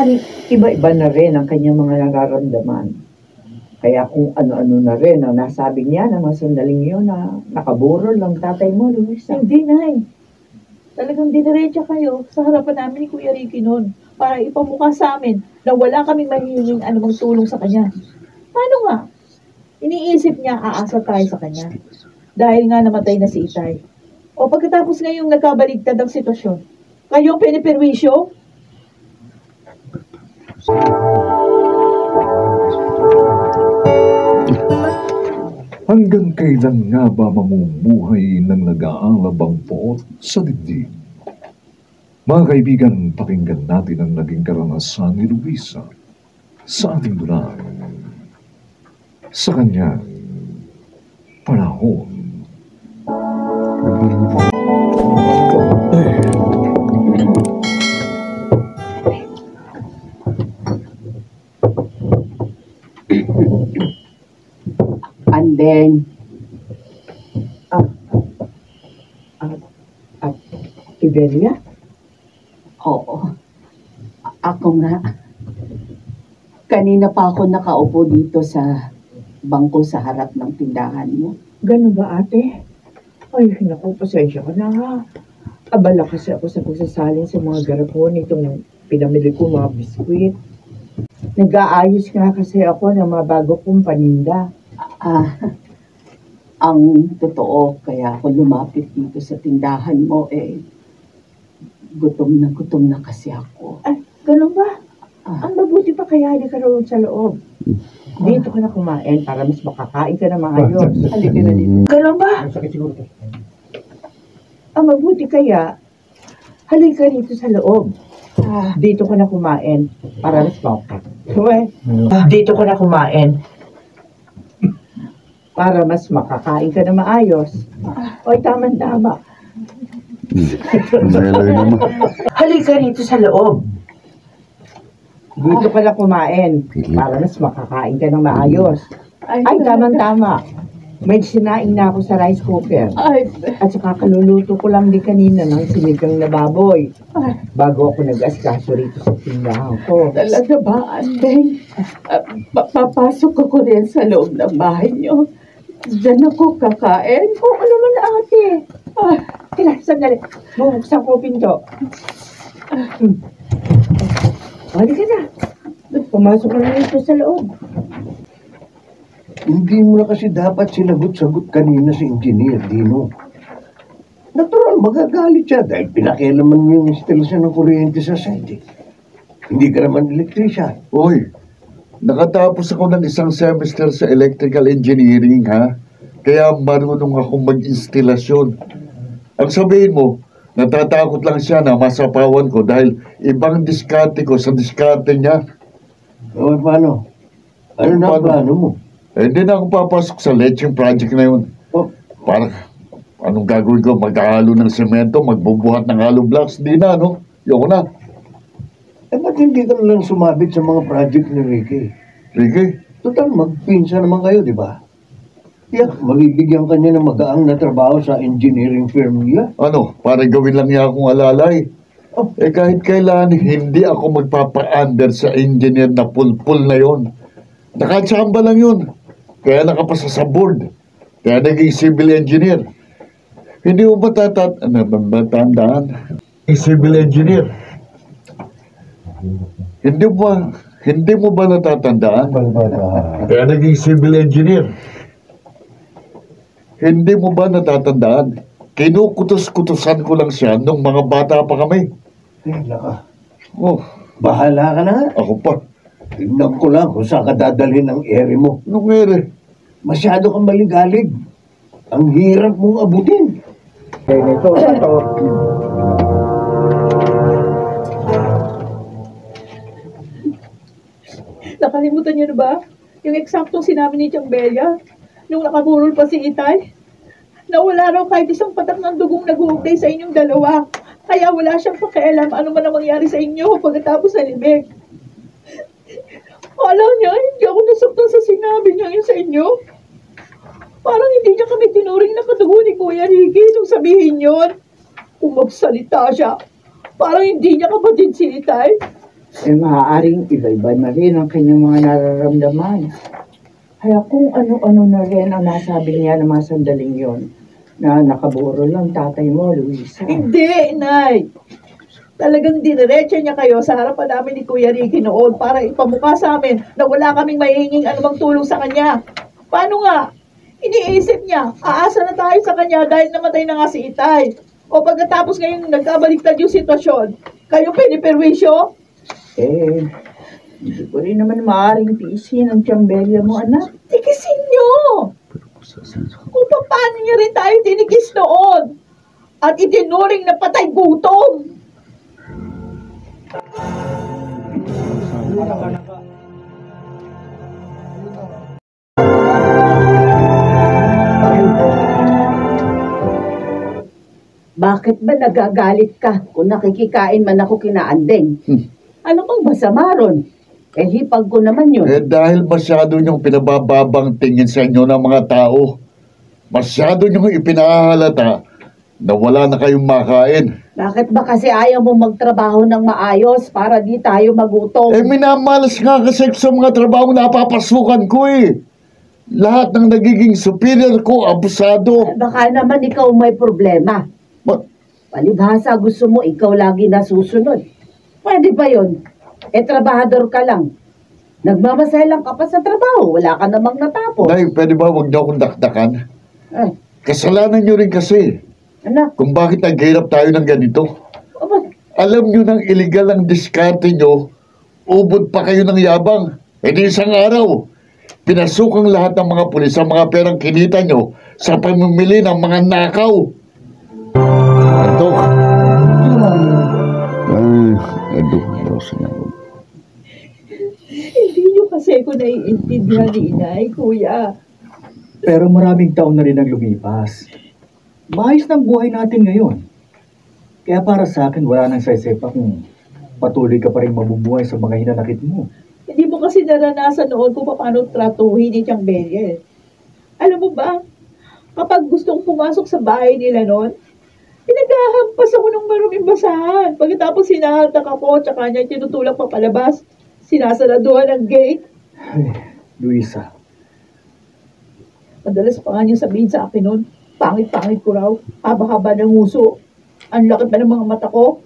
maaaring iba-iba na rin ang kanyang mga nararamdaman. Kaya kung ano-ano na rin ang nasabi niya na mga sandaling yun na nakaburol lang tatay mo, Luisa. Hindi, Nay. Talagang diniretsa kayo sa harapan namin ni Kuya Ricky noon para ipamukha sa amin na wala kaming mahihinging anumang tulong sa kanya. Paano nga? Iniisip niya aasa tayo sa kanya. Dahil nga namatay na si Itay. O pagkatapos ngayong nagkabaligtad ang sitwasyon, kayong piniperwisyo? Hanggang kailan nga ba mamumuhay ng nag-aalabang poot sa dibdib? Mga kaibigan, pakinggan natin ang naging karanasan ni Luisa sa ating dulang sa kanyang panahon. And then, Iberia? oo, ako nga. Kanina pa ako nakaupo dito sa bangko sa harap ng tindahan mo. Ganun ba, ate? Ay, naku, pasensya ka na ha. Abala kasi ako sa pagsasalin sa mga garapon itong pinamili ko mga biskwit. Nag-aayos nga kasi ako ng mga bago kong paninda. Ang totoo, kaya ako lumapit dito sa tindahan mo, gutom na kasi ako. Ay, ganun ba? Ang mabuti pa kaya di ka roon sa loob. Dito ka na kumain para mas makakain ka na maayos. Halika na dito. Ganun ba? Ang mabuti kaya, halika dito sa loob. Dito ka na kumain para mas makakain. Dito ka na kumain para mas makakain ka na maayos. Oy, tama-tama. Halika rito sa loob. Dito ka na kumain para mas makakain ka ng maayos. Ay, tama-tama. May sinaing na ako sa rice cooker. At saka kaluluto ko lang din kanina ng sinigang na baboy. Bago ako nag-asikaso rito sa tindahan ko. Talaga ba, ate? Papasok ako rin sa loob ng bahay niyo. Diyan ako kakain? Oo naman, ate. Tila, sandali. Bubuksan ko pinto. Halika na. Pumasok ka na rito sa loob. Hindi mo na kasi dapat sinagot-sagot kanina si Engineer Dino. Natural, magagalit siya dahil pinakialaman mo yung instalasyon ng kuryente sa site. Hindi ka naman electrician. Uy, nakatapos ako ng isang semester sa electrical engineering, ha? Kaya marunong akong mag-instalasyon. Ang sabihin mo, natatakot lang siya na masapawan ko dahil ibang diskarte ko sa diskarte niya. O, paano? Ano na plano mo? Hindi na ako papasok sa lecheng project na yun. Para, anong gagawin ko? Maghahalo ng semento, magbubuhat ng hollow blocks? Di na, no? Yoko na. Ba't hindi ka lang sumabit sa mga project ni Ricky? Ricky? Total, magpinsa naman kayo, di ba? Mabibigyan ka niya ng magaang na trabaho sa engineering firm niya. Ano, para gawin lang niya akong alalay. Kahit kailan, hindi ako magpapa-under sa engineer na pulpul na yon. Nakatsamba lang yun. Kaya nakapasa sa board. Kaya naging civil engineer. Hindi mo ba tatandaan? Civil engineer. Hindi mo ba natatandaan? Kaya naging civil engineer. Hindi mo ba natatandaan? Kinukutos-kutusan ko lang siya nung mga bata pa kami. Naka. Oh, Bahala ka na nga. ako pa. Tignan ko lang kung saan ka dadalhin ang ere mo. Anong ere? Masyado kang maligalig. Ang hirap mong abutin. Ito. Nakalimutan niyo na ba? Yung eksaktong sinabi ni Tiang Belia, nung nakaburol pa si Itay, na wala raw kahit isang patak ng dugong nag-uugnay sa inyong dalawa. Kaya wala siyang pakialam ano man ang mangyari sa inyo pagkatapos sa libig. Alam niya, hindi ako nasaktan sa sinabi niya yun sa inyo. Parang hindi niya kami tinuring na kadugo ni Kuya Ricky nung sabihin yun. Kung magsalita siya, parang hindi niya kapatid si Itay. Maaaring iba-iba na rin ang kanyang mga nararamdaman. Kaya kung ano-ano na rin ang nasabi niya ng mga sandaling yon, na nakaburo lang tatay mo, Luisa. Hindi, Nay. Talagang diniretso niya kayo sa harapan namin ni Kuya Ricky noon para ipamukha sa amin na wala kaming mahihinging anumang tulong sa kanya. Paano nga? Iniisip niya, aasa na tayo sa kanya dahil namatay na nga si Itay. O pagkatapos ngayon nagkabaliktad yung sitwasyon, kayo piniperwisyo? Hindi ko rin naman maaaring tiisin ang tiyambelya mo, anak. Tikisin niyo! Kung paano niya rin tayo tinikis noon at itinuring na patay gutom. Bakit ba nagagalit ka kung nakikikain man ako kinaandeng? Ano bang masama ron? Hipag ko naman yun. Dahil masyado niyong pinabababang tingin sa inyo ng mga tao. Masyado niyong ipinahalata na wala na kayong makain. Bakit ba kasi ayaw mo magtrabaho ng maayos para di tayo magutom? Minamalas nga kasi sa mga trabaho na napapasukan ko eh. Lahat ng nagiging superior ko, abusado. Baka naman ikaw may problema. Palibhasa gusto mo ikaw lagi nasusunod. Pwede ba yun? Trabahador ka lang. Nagmamaselang ka pa sa trabaho. Wala ka namang natapos. Nay, pwede ba huwag niyo akong dakdakan? Kasalanan niyo rin kasi. Anak. Kung bakit naghirap tayo ng ganito. Alam niyo nang illegal ang diskarte niyo, ubod pa kayo ng yabang. Di isang araw, pinasukang lahat ng mga pulis ang mga perang kinita niyo sa pamimili ng mga nakaw. Antok. Hindi niyo kasi ko naiintindihan ni Inay, Kuya. Pero maraming taon na rin ang lumipas. Maayos ng buhay natin ngayon. Kaya para sa akin, wala nang saysay pa kung patuloy ka pa rin mabubuhay sa mga hinanakit mo. Hindi mo kasi naranasan noon kung paano tratuhin ni Tiang Belia. Alam mo ba, kapag gustong pumasok sa bahay nila noon, pinaghahampas ako ng maruming basahan. Pagkatapos sinahaltak ako, tsaka niya tinutulak pa palabas. Sinasaraduhan ang gate. Ay, Luisa. Madalas pa nga niya sabihin sa akin noon, pangit-pangit ko raw, haba-haba ng uso. Ang laki pa ng mga mata ko.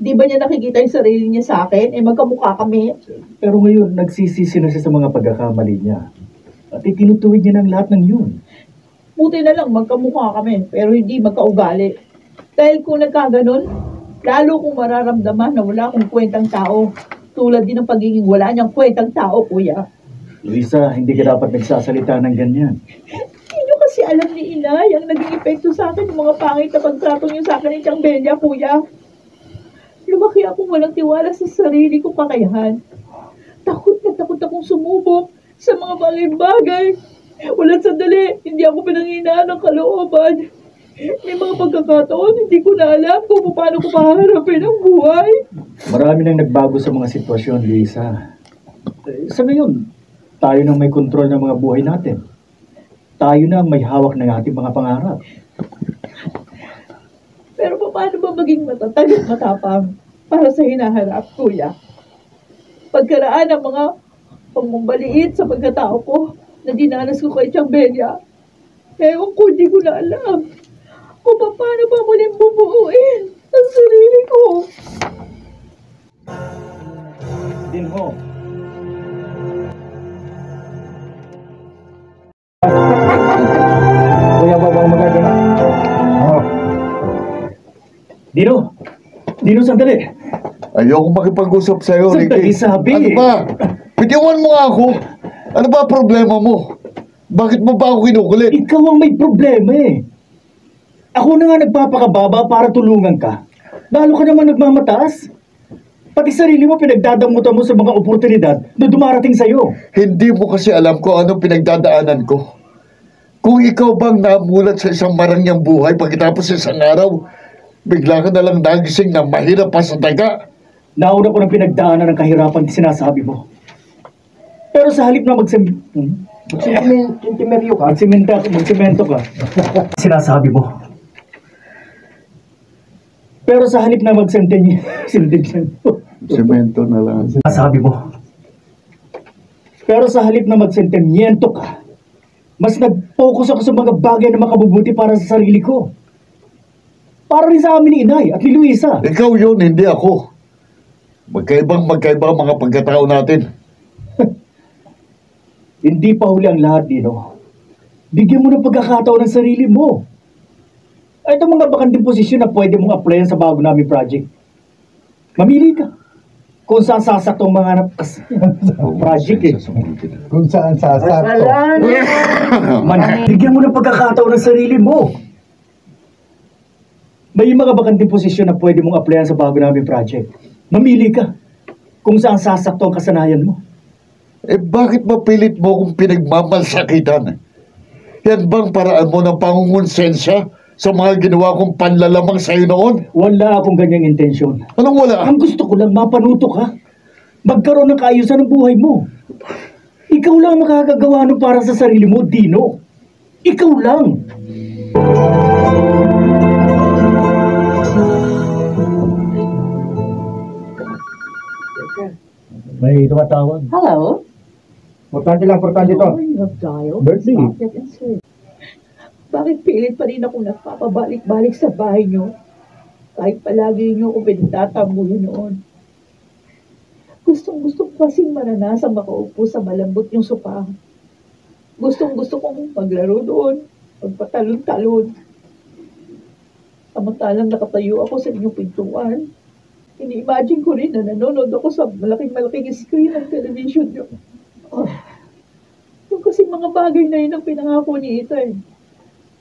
Di ba niya nakikita yung sarili niya sa akin? Magkamukha kami. Pero ngayon, nagsisisi na siya sa mga pagkakamali niya. At itinutuwid niya ng lahat ng yun. Buti na lang magkamukha kami, pero hindi magkaugali. Dahil kung nagkaganon, lalo kong mararamdaman na wala akong kwentang tao. Tulad din ng pagiging wala niyang kwentang tao, Kuya. Luisa, hindi ka dapat nagsasalita ng ganyan. Hindi niyo kasi alam ni Inay ang naging epekto sa akin ng mga pangit na pagtrato niyo sa akin ni Tiang Belia, Kuya. Lumaki akong walang tiwala sa sarili kong kakayahan. Takot na takot akong sumubok sa mga bagay-bagay. Walang sandali, hindi ako pinanghinaan ng kalooban. May mga pagkakataon, hindi ko na alam kung paano ko paharapin ang buhay. Marami nang nagbago sa mga sitwasyon, Luisa. Sa ngayon, tayo nang may kontrol ng mga buhay natin. Tayo na ang may hawak ng ating mga pangarap. Pero paano ba maging matatag at matapang para sa hinaharap, Kuya? Pagkaraan ng mga pamambaliit sa pagkatao ko na dinanas ko kay Tiang Belia, ewan ko, hindi ko na alam kung paano ba muling bubuuin ang sarili ko. Dinho. Kuya, babang magagana. Dino! Dino, sandali! Ayoko makipag-usap sa'yo, Sandali, Ricky. sabi. Ano ba? Bitiwan mo nga ako. Ano ba problema mo? Bakit mo ba ako kinukulit? Ikaw ang may problema eh. Ako na nga nagpapakababa para tulungan ka. Lalo ka naman nagmamataas. Pati sarili mo pinagdadamutan mo sa mga oportunidad na dumarating sa'yo. Hindi mo kasi alam ko anong pinagdadaanan ko. Kung ikaw bang namulat sa isang marangyang buhay pagkatapos sa isang araw, bigla ka nalang nagising na mahirap pa sa daga. Nauna ko ng pinagdaanan ng kahirapan sinasabi mo. Pero sa halip na magsimento ka, sinasabi mo. Pero sa halip na Semento na lang. Sabi mo. Pero sa halip na magsentimiento ka, mas nag-focus ako sa mga bagay na makabubuti para sa sarili ko. Para rin sa amin ni Inay at ni Luisa. Ikaw yun, hindi ako. Magkaibang mga pagkatao natin. Hindi pa huli ang lahat, Dino. Bigyan mo ng pagkakataon ng sarili mo. Ay, itong mga bakanting posisyon na pwede mong applyan sa bago namin project. Mamili ka. Kung saan sasakto ang mga project eh. Kung saan sasakto. Bigyan mo ng pagkakataon ng sarili mo. May mga bakanting posisyon na pwede mong applyan sa bago namin project. Mamili ka. Kung saan sasakto ang kasanayan mo. Eh bakit mapilit mo kung pinagmamalsakitan? Yan bang paraan mo ng pangungonsensya sa mga ginawa kong panlalamang sa'yo noon? Wala akong ganyang intensyon. Anong wala? Ang gusto ko lang mapanuto ka. Magkaroon ng kaayusan ng buhay mo. Ikaw lang makakagawa nun para sa sarili mo, Dino. Ikaw lang. May tumatawag. Hello? Importante to. Oh, you have dialed. Birthday. Stop it and say. Bakit pilit pa rin ako nagpapabalik-balik sa bahay niyo? Kahit palagi niyo ako pinagtatambuhin noon. Gustong-gusto ko kasing maranasang makaupo sa malambot yung sopa. Gustong-gusto kong maglaro doon, magpatalon-talon. Samantalang nakatayo ako sa inyong pintuan. Ini-imagine ko rin na nanonood ako sa malaking-malaking screen ng television niyo. Oh, yung kasing mga bagay na yun ang pinangako ni Ita eh.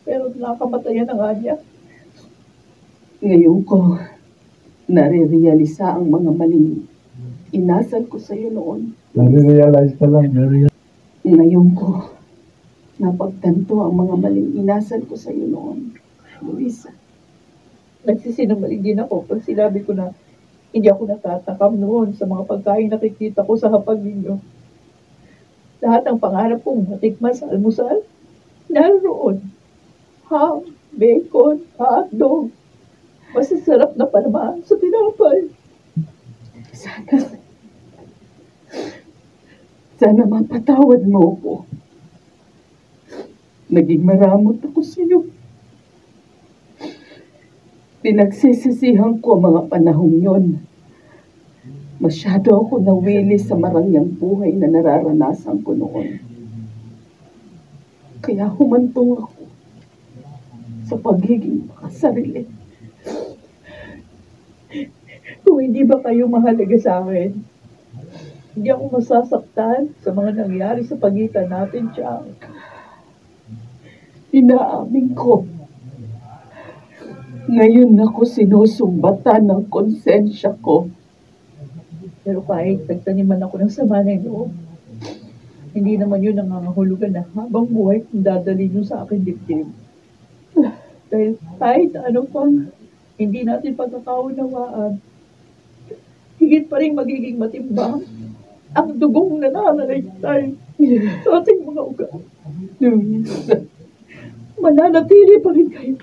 Pero nakamatayan na nga niya. Ngayon ko, nare-realiza ang mga maling inasal ko sa iyo noon. Nare-realize ka lang. Ngayon ko, napagtanto ang mga maling inasal ko sa iyo noon. Luisa. Nagsisinungaling din ako pag sinabi ko na hindi ako natatakam noon sa mga pagkain nakikita ko sa hapag ninyo. Lahat ng pangarap kong matikman sa almusal, naroon. Ham, bacon, hotdog. Masasarap na panamaan sa tinapay. Sana mapatawad mo ko. Naging maramot ako sa iyo. Pinagsisisihan ko ang mga panahong yon. Masyado ako nawili sa marangyang buhay na nararanasan ko noon. Kaya humantong ako sa pagiging makasarili. Kung hindi ba kayo mahalaga sa akin, hindi ako masasaktan sa mga nangyari sa pagitan natin, Chang. Inaamin ko. Ngayon ako sinusumbatan ng konsensya ko. Pero kahit nagtaniman ako ng sama ng loob, hindi naman yun nangangahulugan na habang buhay kung dadali nyo sa akin dibdib. Dahil kahit ano pang hindi natin pagkakaunawaan, higit pa rin magiging matimbang ang dugong nananalitay sa ating mga ugat. Mananatili pa rin kayo.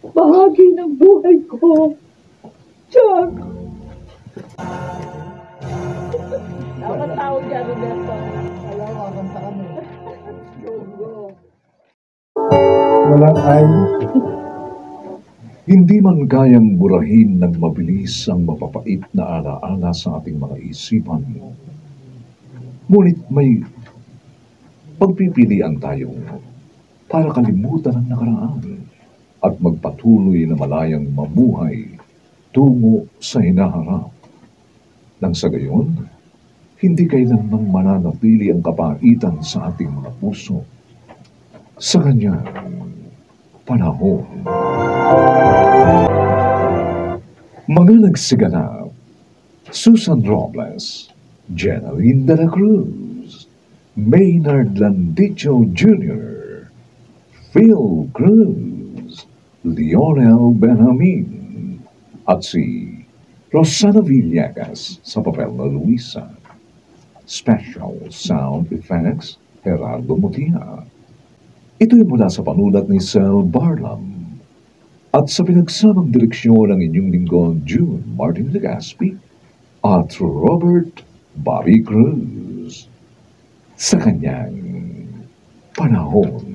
Bahagi ng buhay ko. Jack! Tawag tawag dyan, Roberto. Ayaw, kakanta kami. Walang ay. Hindi man kayang burahin ng mabilis ang mapapait na alaala sa ating mga isipan. Ngunit may pagpipilian tayo para kalimutan ang nakaraan at magpatuloy na malayang mamuhay tungo sa hinaharap. Nang sa gayon, hindi kailanman mananatili ang kapaitan sa ating mga puso sa kanyang panahon. Mga nagsiganap: Susan Robles, Jenaline de la Cruz, Maynard Landicho Jr., Phil Cruz, Lionel Benjamin, at si Rosana Villegas sa papel na Luisa. Special Sound Effects, Gerardo Mutia. Ito'y mula sa panulat ni Sel Barlam at sa pinagsamang direksyon ng inyong lingkod June Martin Legaspi at Robert Bobby Cruz sa kanyang panahon.